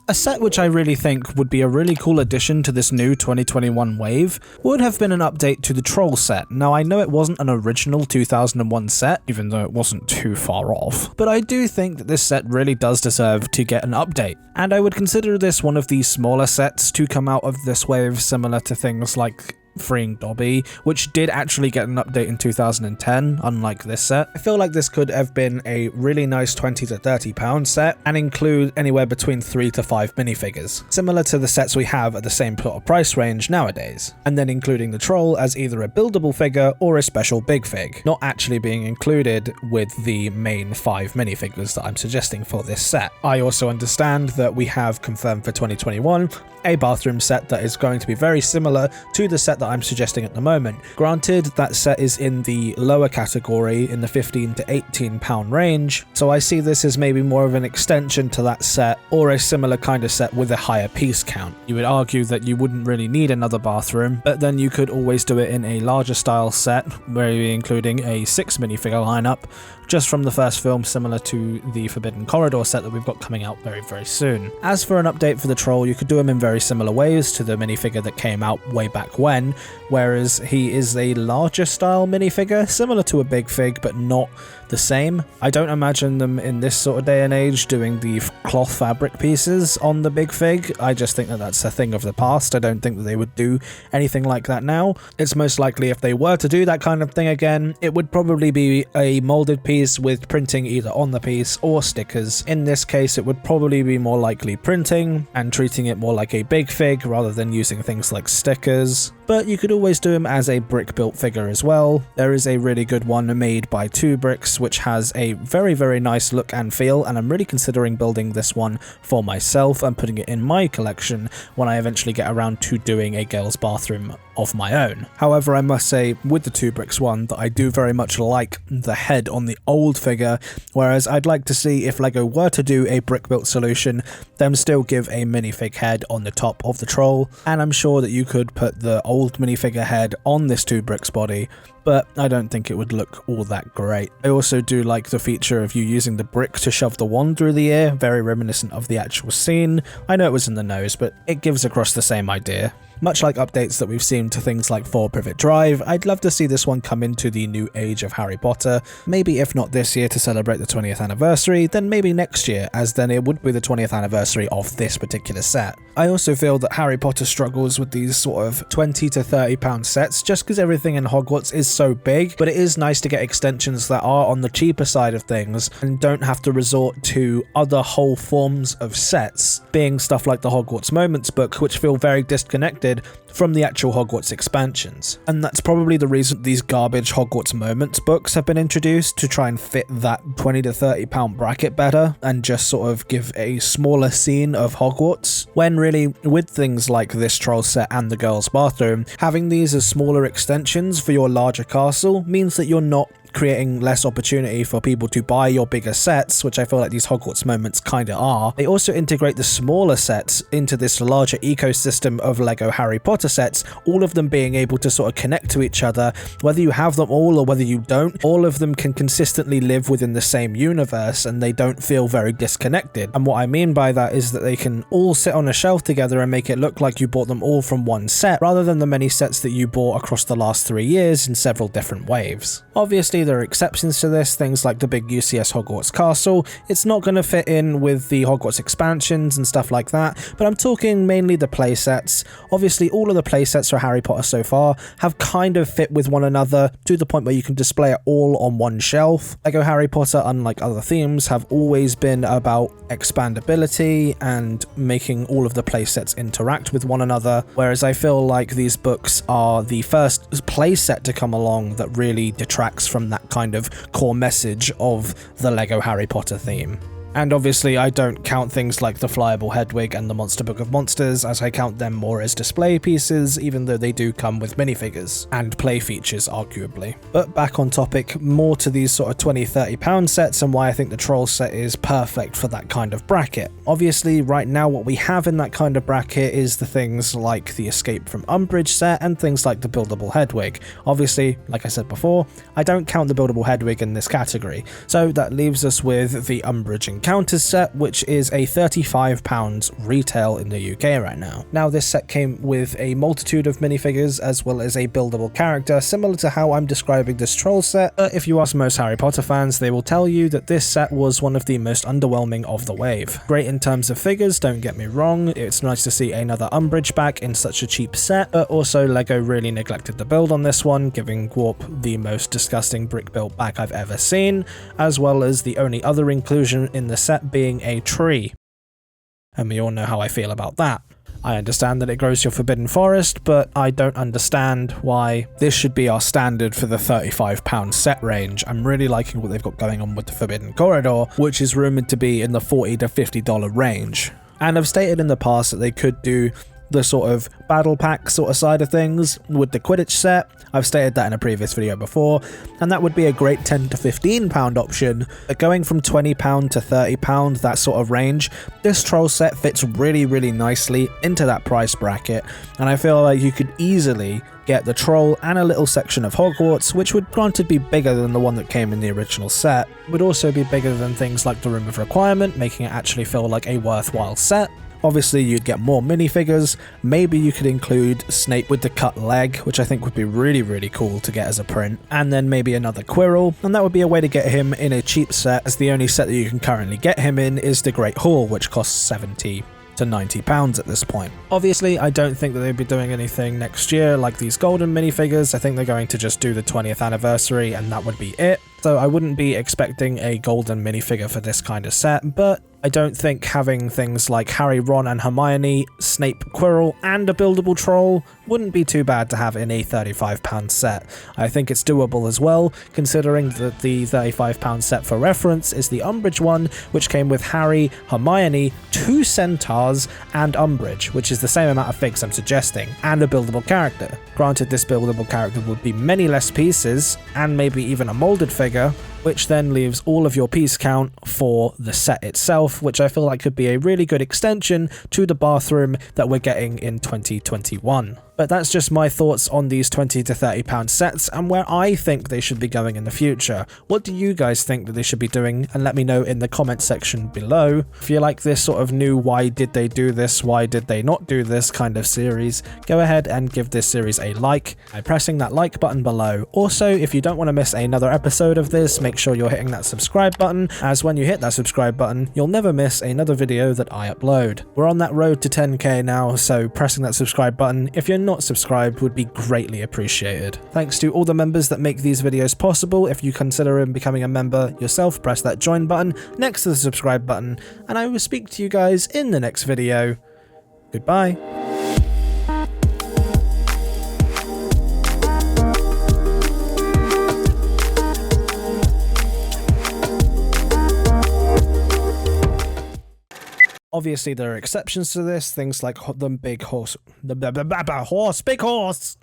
A set which I really think would be a really cool addition to this new 2021 wave would have been an update to the Troll set. Now I know it wasn't an original 2001 set, even though it wasn't too far off, but I do think that this set really does deserve to get an update, and I would consider this one of the smaller sets to come out of this wave, similar to things like Freeing Dobby, which did actually get an update in 2010, unlike this set. I feel like this could have been a really nice £20 to £30 set and include anywhere between 3 to 5 minifigures, similar to the sets we have at the same sort of price range nowadays, and then including the Troll as either a buildable figure or a special big fig, not actually being included with the main 5 minifigures that I'm suggesting for this set. I also understand that we have confirmed for 2021 a bathroom set that is going to be very similar to the set that I'm suggesting at the moment. Granted, that set is in the lower category, in the £15 to £18 range, so I see this as maybe more of an extension to that set, or a similar kind of set with a higher piece count. You would argue that you wouldn't really need another bathroom, but then you could always do it in a larger style set, where you're including a 6 minifigure lineup, just from the first film, similar to the Forbidden Corridor set that we've got coming out very, very soon. As for an update for the Troll, you could do him in very similar ways to the minifigure that came out way back when, whereas he is a larger style minifigure, similar to a big fig, but not the same. I don't imagine them in this sort of day and age doing the cloth fabric pieces on the big fig. I just think that that's a thing of the past. I don't think that they would do anything like that now. It's most likely, if they were to do that kind of thing again, it would probably be a molded piece with printing either on the piece or stickers. In this case, it would probably be more likely printing and treating it more like a big fig rather than using things like stickers. But you could always do him as a brick built figure as well. There is a really good one made by 2 Bricks, which has a very, very nice look and feel, and I'm really considering building this one for myself and putting it in my collection when I eventually get around to doing a girls' bathroom of my own. However, I must say with the 2 Bricks one that I do very much like the head on the old figure, whereas I'd like to see, if LEGO were to do a brick built solution, them still give a minifig head on the top of the Troll, and I'm sure that you could put the old minifigure head on this 2 Bricks body, but I don't think it would look all that great. I also do like the feature of you using the brick to shove the wand through the ear, very reminiscent of the actual scene. I know it was in the nose, but it gives across the same idea. Much like updates that we've seen to things like 4 Privet Drive, I'd love to see this one come into the new age of Harry Potter. Maybe if not this year to celebrate the 20th anniversary, then maybe next year, as then it would be the 20th anniversary of this particular set. I also feel that Harry Potter struggles with these sort of £20 to £30 sets just because everything in Hogwarts is so big, but it is nice to get extensions that are on the cheaper side of things and don't have to resort to other whole forms of sets, being stuff like the Hogwarts Moments book, which feel very disconnected from the actual Hogwarts expansions. And that's probably the reason these garbage Hogwarts Moments books have been introduced, to try and fit that £20 to £30 bracket better and just sort of give a smaller scene of Hogwarts, when really with things like this Troll set and the girls' bathroom, having these as smaller extensions for your larger castle means that you're not creating less opportunity for people to buy your bigger sets, which I feel like these Hogwarts Moments kinda are. They also integrate the smaller sets into this larger ecosystem of LEGO Harry Potter sets, all of them being able to sort of connect to each other, whether you have them all or whether you don't. All of them can consistently live within the same universe and they don't feel very disconnected. And what I mean by that is that they can all sit on a shelf together and make it look like you bought them all from one set, rather than the many sets that you bought across the last 3 years in several different waves. Obviously, there are exceptions to this, things like the big UCS Hogwarts Castle. It's not going to fit in with the Hogwarts expansions and stuff like that, but I'm talking mainly the playsets. Obviously, all of the playsets for Harry Potter so far have kind of fit with one another to the point where you can display it all on one shelf. LEGO Harry Potter, unlike other themes, have always been about expandability and making all of the playsets interact with one another, whereas I feel like these books are the first playset to come along that really detracts from that kind of core message of the LEGO Harry Potter theme. And obviously I don't count things like the Flyable Hedwig and the Monster Book of Monsters, as I count them more as display pieces, even though they do come with minifigures and play features arguably. But back on topic, more to these sort of £20–30 sets and why I think the Troll set is perfect for that kind of bracket. Obviously right now what we have in that kind of bracket is the things like the Escape from Umbrage set and things like the Buildable Hedwig. Obviously, like I said before, I don't count the Buildable Hedwig in this category, so that leaves us with the Umbrage Encounters Encounters set, which is a £35 retail in the UK right now. Now, this set came with a multitude of minifigures as well as a buildable character, similar to how I'm describing this troll set, but if you ask most Harry Potter fans, they will tell you that this set was one of the most underwhelming of the wave. Great in terms of figures, don't get me wrong, it's nice to see another Umbrage back in such a cheap set, but also LEGO really neglected the build on this one, giving Warp the most disgusting brick build back I've ever seen, as well as the only other inclusion in the set being a tree. And we all know how I feel about that. I understand that it grows your forbidden forest, but I don't understand why this should be our standard for the £35 set range. I'm really liking what they've got going on with the Forbidden Corridor, which is rumoured to be in the $40 to $50 range. And I've stated in the past that they could do the sort of battle pack sort of side of things with the Quidditch set. I've stated that in a previous video before, and that would be a great £10 to £15 option, but going from £20 to £30, that sort of range, this troll set fits really nicely into that price bracket, and I feel like you could easily get the troll and a little section of Hogwarts, which would granted be bigger than the one that came in the original set, would also be bigger than things like the Room of Requirement, making it actually feel like a worthwhile set. Obviously, you'd get more minifigures. Maybe you could include Snape with the cut leg, which I think would be really cool to get as a print, and then maybe another Quirrell, and that would be a way to get him in a cheap set, as the only set that you can currently get him in is the Great Hall, which costs £70 to £90 at this point. Obviously, I don't think that they'd be doing anything next year like these golden minifigures. I think they're going to just do the 20th anniversary and that would be it. So I wouldn't be expecting a golden minifigure for this kind of set, but I don't think having things like Harry, Ron and Hermione, Snape, Quirrell and a buildable troll wouldn't be too bad to have in a £35 set. I think it's doable as well, considering that the £35 set for reference is the Umbrage one, which came with Harry, Hermione, 2 centaurs and Umbrage, which is the same amount of figs I'm suggesting, and a buildable character. Granted, this buildable character would be many less pieces, and maybe even a moulded figure, which then leaves all of your piece count for the set itself, which I feel like could be a really good extension to the bathroom that we're getting in 2021. But that's just my thoughts on these £20 to £30 sets and where I think they should be going in the future. What do you guys think that they should be doing? And let me know in the comment section below. If you like this sort of new why did they do this, why did they not do this kind of series, go ahead and give this series a like by pressing that like button below. Also, if you don't want to miss another episode of this, make sure you're hitting that subscribe button, as when you hit that subscribe button, you'll never miss another video that I upload. We're on that road to 10k now, so pressing that subscribe button, if you're not subscribed, would be greatly appreciated. Thanks to all the members that make these videos possible. If you consider becoming a member yourself, press that join button next to the subscribe button, and I will speak to you guys in the next video. Goodbye. Obviously, there are exceptions to this, things like the big horse, big horse.